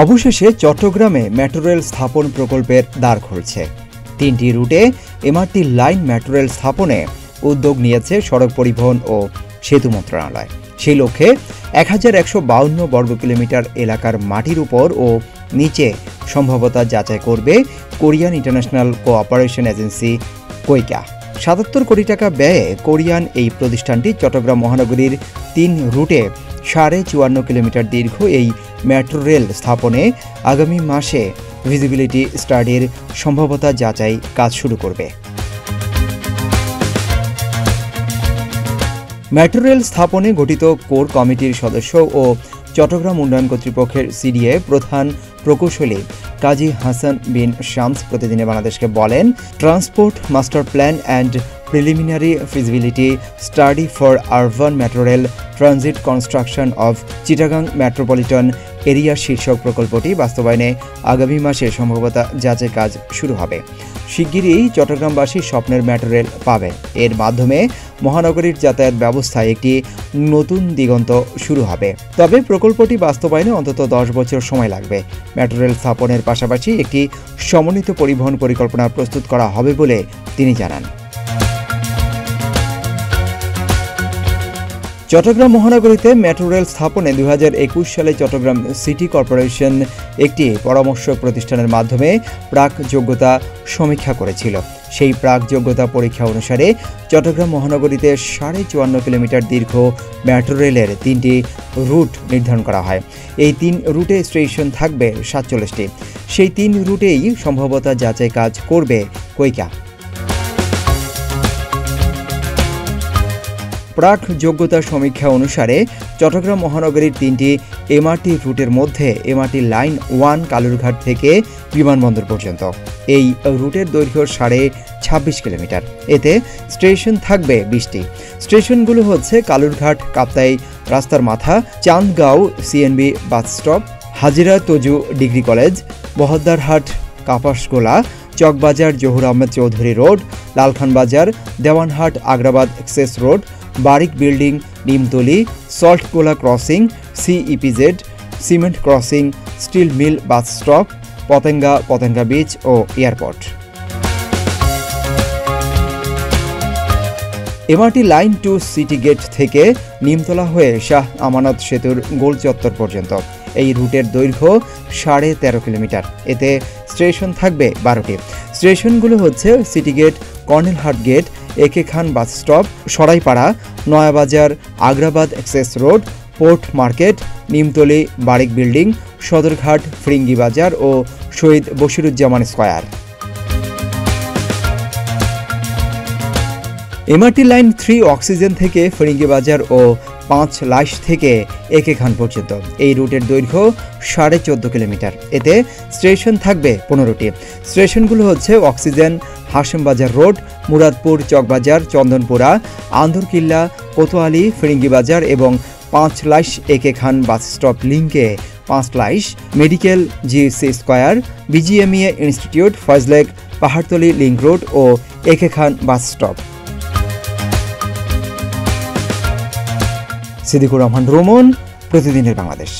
অবশেষে চট্টগ্রামে metro rail স্থাপন প্রকল্পের দ্বার খুলছে। 3টি রুটে এমআরটি লাইন মেট্রো রেল স্থাপনে উদ্যোগ নিয়েছে সড়ক পরিবহন ও সেতু মন্ত্রণালয়। সেই লক্ষ্যে 1152 বর্গ কিলোমিটার এলাকার মাটির উপর ও নিচে সম্ভাব্যতা যাচাই করবে কোরিয়ান ইন্টারন্যাশনাল কোঅপারেশন এজেন্সি কোইকা। 77 কোটি টাকা ব্যয়ে কোরিয়ান এই প্রতিষ্ঠানটি চট্টগ্রাম মহানগরীর 3 রুটে 54.5 কিলোমিটার দীর্ঘ এই মেট্রো রেল স্থাপনে আগামী মাসে ভিজিবিলিটি স্টাডির সম্ভাব্যতা যাচাই কাজ শুরু করবে। মেট্রো রেল স্থাপনে গঠিত কোর কমিটির সদস্য ও চট্টগ্রাম উন্নয়ন কর্তৃপক্ষের সিডিএ প্রধান প্রকৌশলী কাজী হাসান বিন শামস প্রতিদিনে বাংলাদেশকে বলেন, transport master plan and preliminary feasibility study for urban metro rail transit construction of Chittagong metropolitan area শীর্ষক প্রকল্পটি বাস্তবায়নে আগামী মাসে সম্ভাব্যতা যাচাই কাজ শুরু হবে। শিগগিরই চট্টগ্রামবাসী স্বপ্নের মেট্রো রেল পাবে। এর মাধ্যমে মহানগরীর যাতায়াত ব্যবস্থায় একটি নতুন দিগন্ত শুরু হবে। তবে প্রকল্পটি বাস্তবায়নে অন্তত 10 বছর সময় লাগবে। মেট্রো রেল স্থাপনের পাশাপাশি একটি সমন্বিত পরিবহন পরিকল্পনা প্রস্তুত করা হবে বলে তিনি জানান। চট্টগ্রাম মহানগরীতে মেট্রো রেল স্থাপনে 2021 সালে চট্টগ্রাম সিটি কর্পোরেশন একটি পরামর্শ প্রতিষ্ঠানের মাধ্যমে প্রাক যোগ্যতা সমীক্ষা করেছিল। সেই প্রাক যোগ্যতা পরীক্ষা অনুসারে চট্টগ্রাম মহানগরীতে 54.5 কিলোমিটার দীর্ঘ মেট্রো রেলের 3টি রুট নির্ধারণ করা হয়। এই 3 রুটে স্টেশন থাকবে 47টি। সেই 3 রুটেই সম্ভাব্যতা যাচাই কাজ করবে কোইকা। প্রাক যোগ্যতা সমীক্ষা অনুসারে চট্টগ্রাম মহানগরীর 3টি এমআরটি রুটের মধ্যে এমআরটি লাইন 1 কালুরঘাট থেকে বিমানবন্দর পর্যন্ত। এই রুটের দৈর্ঘ্য 26.5 কিলোমিটার। এতে স্টেশন থাকবে 20টি। স্টেশনগুলো হচ্ছে কালুরঘাট কাপ্তাই রাস্তার মাথা, Chandgaon CNB bus stop, Hajira Taju degree college, Bahaddarhat Kapasgola, Chawkbazar Zahur Ahmed Chowdhury road, Lalkhan Bazar, Dewanhat Agrabad access road, Barik building, Nimtali, Saltgola crossing, CEPZ, cement crossing, steel mill bus stop, Patenga beach ও airport. MRT line 2 city gate থেকে নিমতলা হয়ে শাহ আমানত সেতুর গোল চত্বর পর্যন্ত। এই রুটের দৈর্ঘ্য 13.5 কিলোমিটার। এতে স্টেশন থাকবে 12টি। স্টেশনগুলো হচ্ছে city gate, Karnelhat gate, A K Khan bus stop, Saraipara, Noyabazar, Agrabad access road, port market, Nimtali, Barik building, Sadarghat, Firingi Bazar ও Shahid Bashiruzzaman square. MRT line 3 oxygen থেকে ফিরিঙ্গি বাজার ও 5 লাইশ থেকে একে খান পর্যন্ত। এই রুটের দৈর্ঘ্য 14.5 কিলোমিটার। এতে স্টেশন থাকবে 15টি। স্টেশনগুলো হচ্ছে অক্সিজেন, হাশেমবাজার রোড, মুরাদপুর চকবাজার, চন্দনপুরা, আন্দরকিল্লা, কোতোয়ালি, ফিরিঙ্গি বাজার এবং 5 লাইশ একে খান বাস স্টপ লিঙ্কে 5 লাইশ, medical, GC square, BGMEA institute, Foy's Lake, Pahartali link road ও A K Khan bus stop. Siddiqur Rahman Romon, প্রতিদিনের বাংলাদেশ।